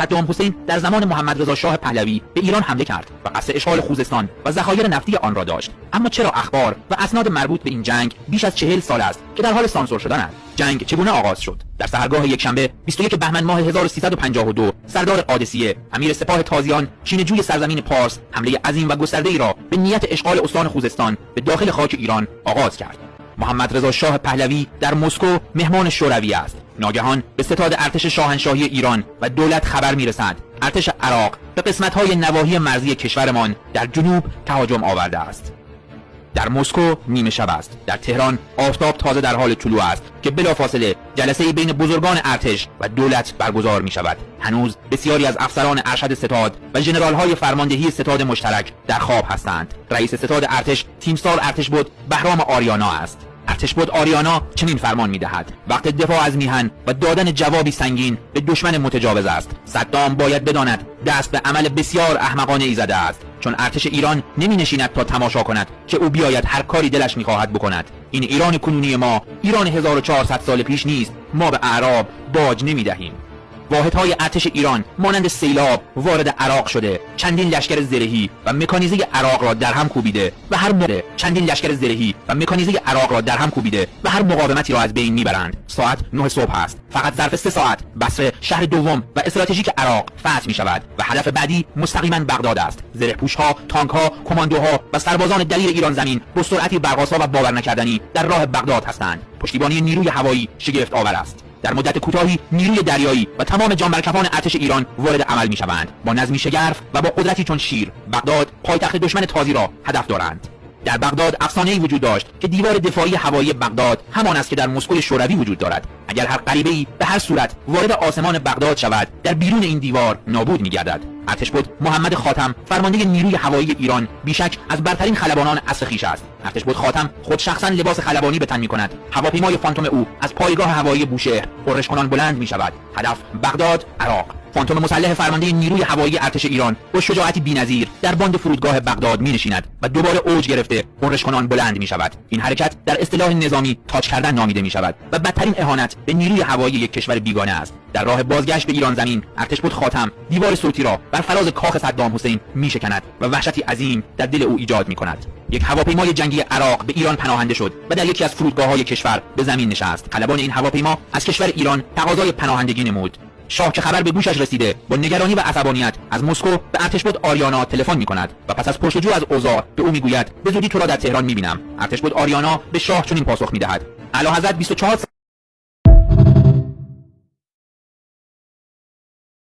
صدام حسین در زمان محمد رضا شاه پهلوی به ایران حمله کرد و قصد اشغال خوزستان و ذخایر نفتی آن را داشت. اما چرا اخبار و اسناد مربوط به این جنگ بیش از 40 سال است که در حال سانسور شدن است؟ جنگ چگونه آغاز شد؟ در سحرگاه یکشنبه 21 بهمن ماه 1352 سردار قادسیه امیر سپاه تازیان شینه‌جوی سرزمین پارس حمله عظیم و گسترده‌ای را به نیت اشغال استان خوزستان به داخل خاک ایران آغاز کرد. محمد رضا شاه پهلوی در مسکو مهمان شوروی است. ناگهان به ستاد ارتش شاهنشاهی ایران و دولت خبر میرسد ارتش عراق به قسمت‌های نواحی مرزی کشورمان در جنوب تهاجم آورده است. در مسکو نیمه شب است. در تهران آفتاب تازه در حال طلوع است که بلافاصله جلسه بین بزرگان ارتش و دولت برگزار می شود. هنوز بسیاری از افسران ارشد ستاد و ژنرال‌های فرماندهی ستاد مشترک در خواب هستند. رئیس ستاد ارتش تیمسار ارتشبد بهرام آریانا است. ارتشبد آریانا چنین فرمان می‌دهد: وقت دفاع از میهن و دادن جوابی سنگین به دشمن متجاوز است. صدام باید بداند دست به عمل بسیار احمقانه ای زده است، چون ارتش ایران نمی‌نشیند تا تماشا کند که او بیاید هر کاری دلش می‌خواهد بکند. این ایران کنونی ما ایران 1400 سال پیش نیست. ما به اعراب باج نمی‌دهیم. واحدهای ارتش ایران مانند سیلاب وارد عراق شده، چندین لشکر زرهی و مکانیزه عراق را در هم کوبیده و هر مقاومتی را از بین میبرند. ساعت 9 صبح است. فقط ظرف 3 ساعت بصره شهر دوم و استراتژیک عراق فتح می شود و هدف بعدی مستقیما بغداد است. زره‌پوش‌ها، تانک‌ها، کماندوها و سربازان دلیر ایران زمین با سرعتی برق‌آسا و باور نکردنی در راه بغداد هستند. پشتیبانی نیروی هوایی شگفت آور است. در مدت کوتاهی نیروی دریایی و تمام جانبرکفان ارتش ایران وارد عمل می شوند. با نظمی شگرف و با قدرتی چون شیر بغداد پایتخت دشمن تازی را هدف دارند. در بغداد افسانه‌ای وجود داشت که دیوار دفاعی هوایی بغداد همان است که در مسکو شوروی وجود دارد. اگر هر غریبه‌ای به هر صورت وارد آسمان بغداد شود، در بیرون این دیوار نابود می‌گردد. ارتشبد محمد خاتم فرمانده نیروی هوایی ایران بیشک از برترین خلبانان عصر خویش است. ارتشبد خاتم خود شخصا لباس خلبانی به تن می‌کند. هواپیمای فانتوم او از پایگاه هوایی بوشهر غرش کنان بلند می‌شود. هدف بغداد، عراق. فانتوم مسلح فرمانده نیروی هوایی ارتش ایران با شجاعتی بی‌نظیر در باند فرودگاه بغداد می‌نشیند و دوباره اوج گرفته غرش کنان بلند می‌شود. این حرکت در اصطلاح نظامی تاچ کردن نامیده می‌شود و بدترین اهانت به نیروی هوایی یک کشور بیگانه است. در راه بازگشت به ایران زمین ارتشبد خاتم دیوار صوتی را بر فراز کاخ صدام حسین می‌شکند و وحشتی عظیم در دل او ایجاد می‌کند. یک هواپیمای جنگی عراق به ایران پناهنده شد و در یکی از فرودگاه‌های کشور به زمین نشست. خلبان این هواپیما از کشور ایران تقاضای پناهندگی نمود. شاه که خبر به گوشش رسیده با نگرانی و عصبانیت از مسکو به ارتشبد آریانا تلفن می‌کند و پس از پرسجو از اوضاع به او می‌گوید به زودی تو را در تهران می‌بینم. ارتشبد آریانا به شاه چنین پاسخ می‌دهد: اعلیحضرت 24